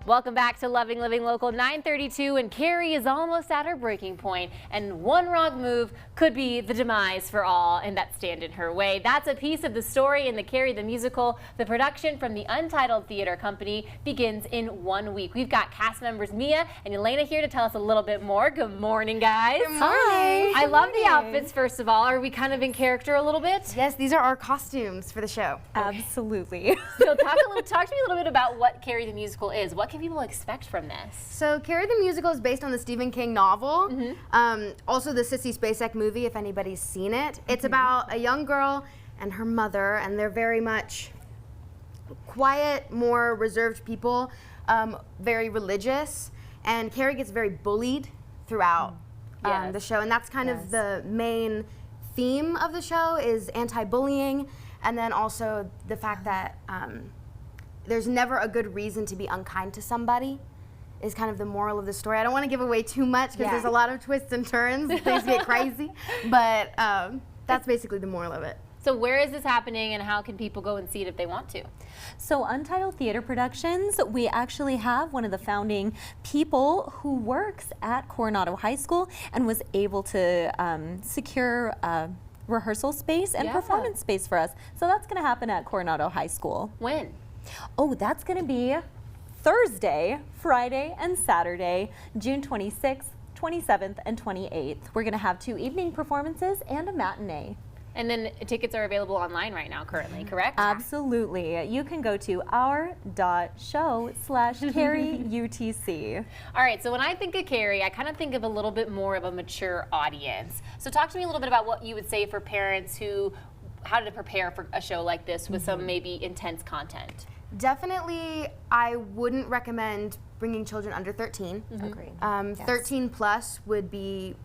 Welcome back to Loving Living Local 932, and Carrie is almost at her breaking point, and one wrong move could be the demise for all and that stand in her way. That's a piece of the story in the Carrie the Musical. The production from the Untitled Theater Company begins in 1 week. We've got cast members Mia and Elena here to tell us a little bit more. Good morning, guys. Good morning. Hi. I love the outfits, first of all. Are we kind of in character a little bit? Yes, these are our costumes for the show. Okay. Absolutely. So talk to me a little bit about what Carrie the Musical is. What can people expect from this? So Carrie the Musical is based on the Stephen King novel, also the Sissy Spacek movie, if anybody's seen it. It's about a young girl and her mother, and they're very much quiet, more reserved people, very religious, and Carrie gets very bullied throughout the show, and that's kind of the main theme of the show is anti-bullying, and then also the fact that there's never a good reason to be unkind to somebody is kind of the moral of the story. I don't want to give away too much because there's a lot of twists and turns, things get crazy, but that's basically the moral of it. So where is this happening and how can people go and see it if they want to? So Untitled Theater Productions, we actually have one of the founding people who works at Coronado High School and was able to secure rehearsal space and performance space for us. So that's going to happen at Coronado High School. When? Oh, that's going to be Thursday, Friday, and Saturday, June 26th, 27th, and 28th. We're going to have 2 evening performances and a matinee. And then tickets are available online right now currently, correct? Absolutely. You can go to our.show/CarrieUTC. All right, so when I think of Carrie, I kind of think of a little bit more of a mature audience. So talk to me a little bit about what you would say for parents how to prepare for a show like this with some maybe intense content. Definitely, I wouldn't recommend bringing children under 13. Agreed. 13 plus would be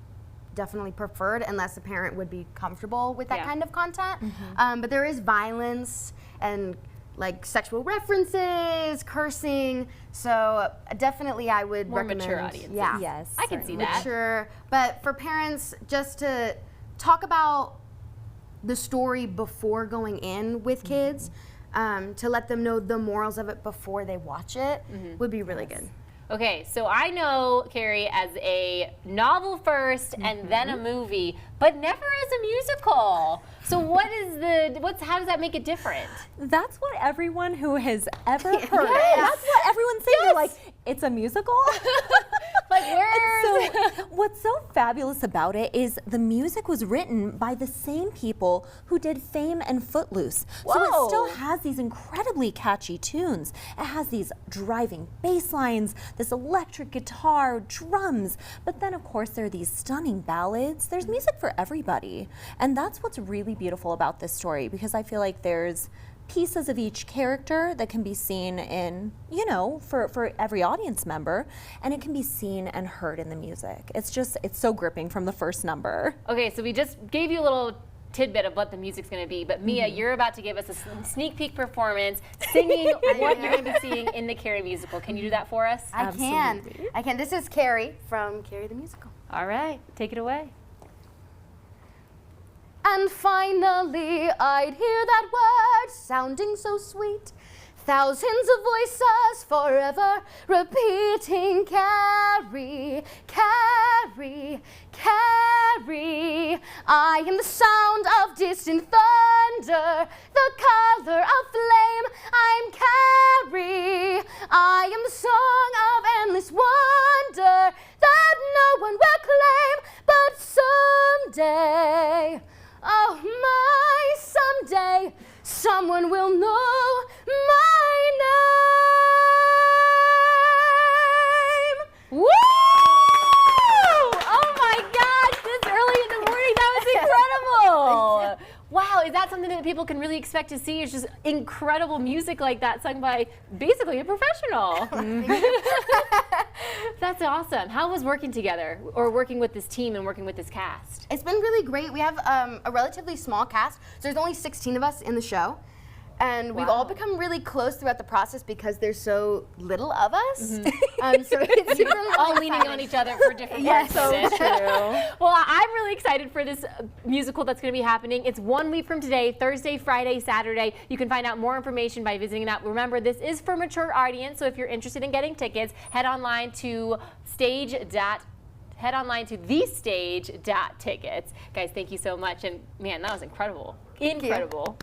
definitely preferred unless a parent would be comfortable with that kind of content. But there is violence and like sexual references, cursing, so definitely I would recommend. More mature audiences. Yeah. Yes, I can see that. Mature, but for parents, just to talk about the story before going in with kids, to let them know the morals of it before they watch it would be really good. Okay, so I know Carrie as a novel first and then a movie, but never as a musical. So how does that make it different? That's what everyone who has ever heard. That's what everyone's saying. They're like, it's a musical? Like What's so fabulous about it is the music was written by the same people who did Fame and Footloose. Whoa. So it still has these incredibly catchy tunes. It has these driving bass lines, this electric guitar, drums, but then of course there are these stunning ballads. There's music for everybody. And that's what's really beautiful about this story, because I feel like there's pieces of each character that can be seen in, for every audience member, and it can be seen and heard in the music. It's so gripping from the first number. Okay, so we just gave you a little tidbit of what the music's going to be, but Mia, you're about to give us a sneak peek performance, singing what you're going to be seeing in the Carrie musical. Can you do that for us? I can. This is Carrie from Carrie the Musical. All right, take it away. And finally, I'd hear that word sounding so sweet. Thousands of voices forever repeating Carrie, Carrie, Carrie. I am the sound of distant thunder, the color of flame. I'm Carrie. I am the song of endless wonder that no one will claim, but someday, oh my, someday, someone will know my name. Woo! Oh my gosh, this early in the morning, that was incredible. Wow, is that something that people can really expect to see? It's just incredible music like that sung by basically a professional. That's awesome. How was working together or working with this team and working with this cast? It's been really great. We have a relatively small cast, so there's only 16 of us in the show. And we've all Wow. become really close throughout the process because there's so little of us. So it's super All leaning on each other for different Yes. parts of it. So true. Well, I'm really excited for this musical that's going to be happening. It's 1 week from today, Thursday, Friday, Saturday. You can find out more information by visiting that. Remember, this is for mature audience, so if you're interested in getting tickets, head online to thestage.tickets. Guys, thank you so much. And man, that was incredible. Incredible.